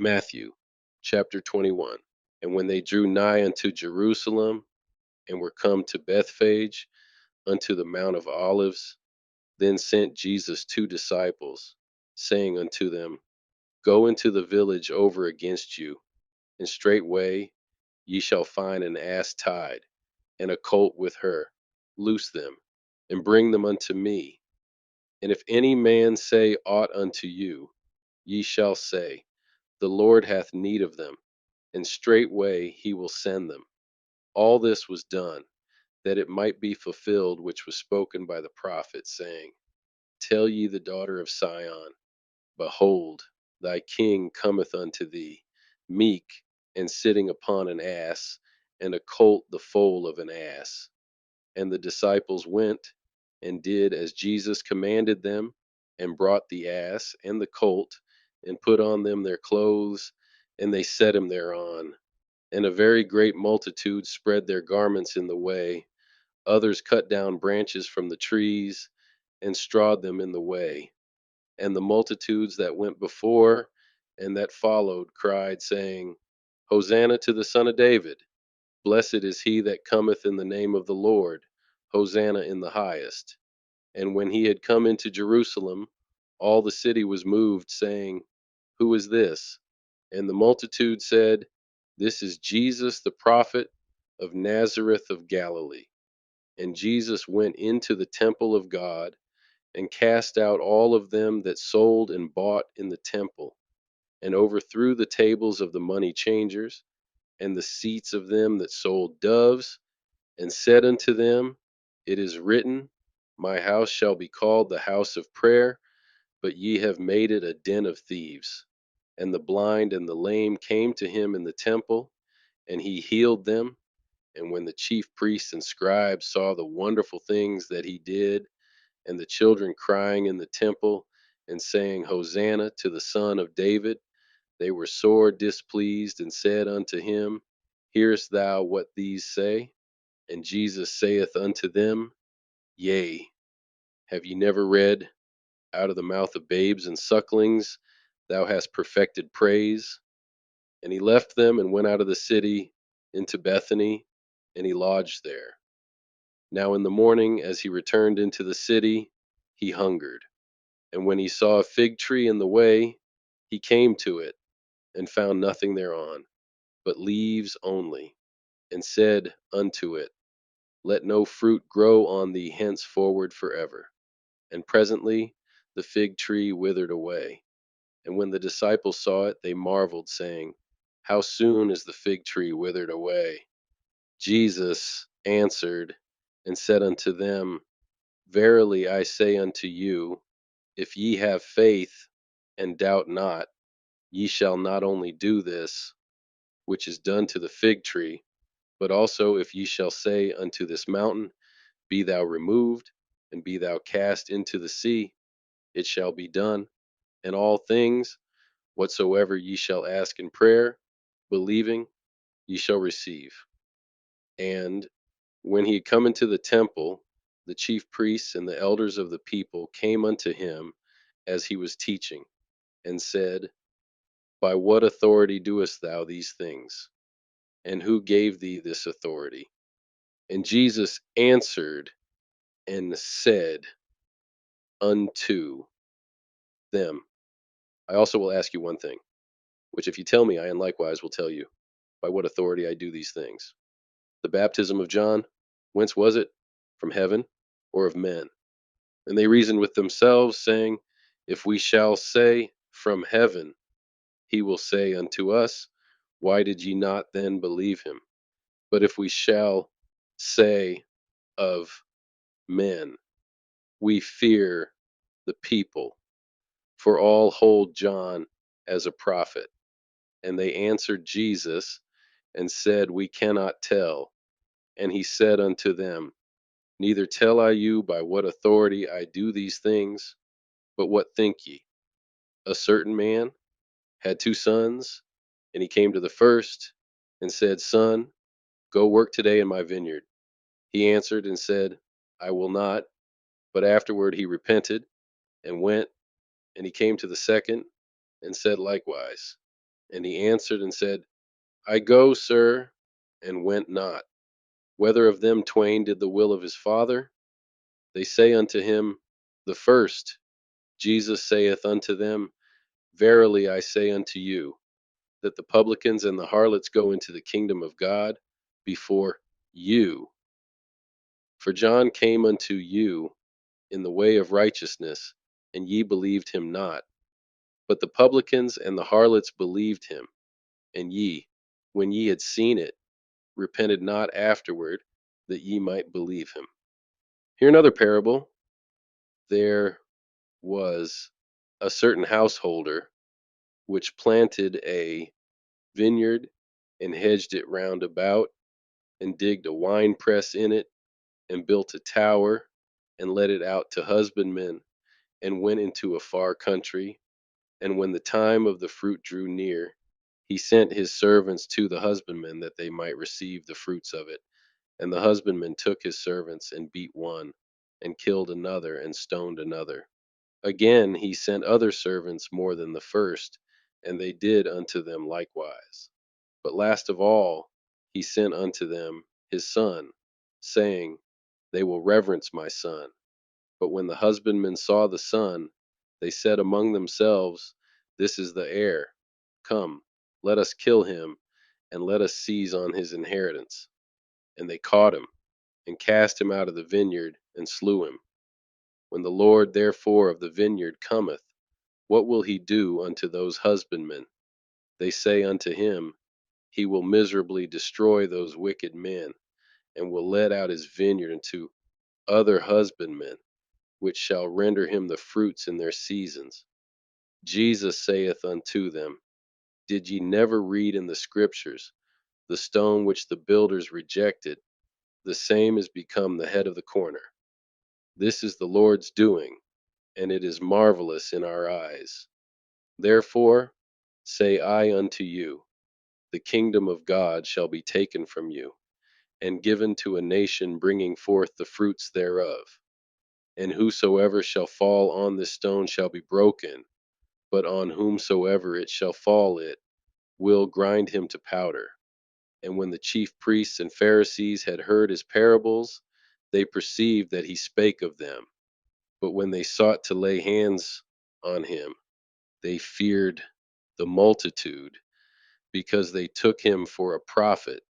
Matthew chapter 21. And when they drew nigh unto Jerusalem, and were come to Bethphage, unto the Mount of Olives, then sent Jesus two disciples, saying unto them, Go into the village over against you, and straightway ye shall find an ass tied, and a colt with her. Loose them, and bring them unto me. And if any man say aught unto you, ye shall say, The Lord hath need of them, and straightway he will send them. All this was done, that it might be fulfilled which was spoken by the prophet, saying, Tell ye the daughter of Sion, Behold, thy king cometh unto thee, meek, and sitting upon an ass, and a colt the foal of an ass. And the disciples went, and did as Jesus commanded them, and brought the ass and the colt, and put on them their clothes, and they set him thereon. And a very great multitude spread their garments in the way. Others cut down branches from the trees, and strawed them in the way. And the multitudes that went before and that followed cried, saying, Hosanna to the Son of David. Blessed is he that cometh in the name of the Lord. Hosanna in the highest. And when he had come into Jerusalem, all the city was moved, saying, Who is this? And the multitude said, This is Jesus the prophet of Nazareth of Galilee. And Jesus went into the temple of God, and cast out all of them that sold and bought in the temple, and overthrew the tables of the money changers, and the seats of them that sold doves, and said unto them, It is written, My house shall be called the house of prayer, but ye have made it a den of thieves. And the blind and the lame came to him in the temple, and he healed them. And when the chief priests and scribes saw the wonderful things that he did, and the children crying in the temple, and saying, Hosanna to the Son of David, they were sore displeased, and said unto him, Hearest thou what these say? And Jesus saith unto them, Yea, have ye never read, Out of the mouth of babes and sucklings thou hast perfected praise? And he left them, and went out of the city into Bethany, and he lodged there. Now in the morning, as he returned into the city, he hungered. And when he saw a fig tree in the way, he came to it, and found nothing thereon, but leaves only, and said unto it, Let no fruit grow on thee henceforward forever. And presently the fig tree withered away. And when the disciples saw it, they marveled, saying, How soon is the fig tree withered away? Jesus answered and said unto them, Verily I say unto you, if ye have faith, and doubt not, ye shall not only do this, which is done to the fig tree, but also if ye shall say unto this mountain, Be thou removed, and be thou cast into the sea, it shall be done. And all things, whatsoever ye shall ask in prayer, believing, ye shall receive. And when he had come into the temple, the chief priests and the elders of the people came unto him as he was teaching, and said, By what authority doest thou these things? And who gave thee this authority? And Jesus answered and said unto them, I also will ask you one thing, which if you tell me, I in likewise will tell you, by what authority I do these things. The baptism of John, whence was it? From heaven, or of men? And they reasoned with themselves, saying, If we shall say, From heaven, he will say unto us, Why did ye not then believe him? But if we shall say, Of men, we fear the people, for all hold John as a prophet. And they answered Jesus and said, We cannot tell. And he said unto them, Neither tell I you by what authority I do these things, but what think ye? A certain man had two sons, and he came to the first and said, Son, go work today in my vineyard. He answered and said, I will not. But afterward he repented and went, and he came to the second and said likewise. And he answered and said, I go, sir, and went not. Whether of them twain did the will of his father? They say unto him, The first. Jesus saith unto them, Verily I say unto you, that the publicans and the harlots go into the kingdom of God before you. For John came unto you in the way of righteousness, and ye believed him not. But the publicans and the harlots believed him. And ye, when ye had seen it, repented not afterward, that ye might believe him. Here another parable. There was a certain householder which planted a vineyard and hedged it round about, and digged a wine press in it, and built a tower, and let it out to husbandmen, and went into a far country. And when the time of the fruit drew near, he sent his servants to the husbandmen, that they might receive the fruits of it. And the husbandman took his servants, and beat one, and killed another, and stoned another. Again he sent other servants more than the first, and they did unto them likewise. But last of all he sent unto them his son, saying, They will reverence my son. But when the husbandmen saw the son, they said among themselves, This is the heir. Come, let us kill him, and let us seize on his inheritance. And they caught him, and cast him out of the vineyard, and slew him. When the Lord therefore of the vineyard cometh, what will he do unto those husbandmen? They say unto him, He will miserably destroy those wicked men, and will let out his vineyard unto other husbandmen, which shall render him the fruits in their seasons. Jesus saith unto them, Did ye never read in the scriptures, the stone which the builders rejected, the same is become the head of the corner? This is the Lord's doing, and it is marvelous in our eyes. Therefore say I unto you, the kingdom of God shall be taken from you, and given to a nation bringing forth the fruits thereof. And whosoever shall fall on this stone shall be broken, but on whomsoever it shall fall, it will grind him to powder. And when the chief priests and Pharisees had heard his parables, they perceived that he spake of them. But when they sought to lay hands on him, they feared the multitude, because they took him for a prophet.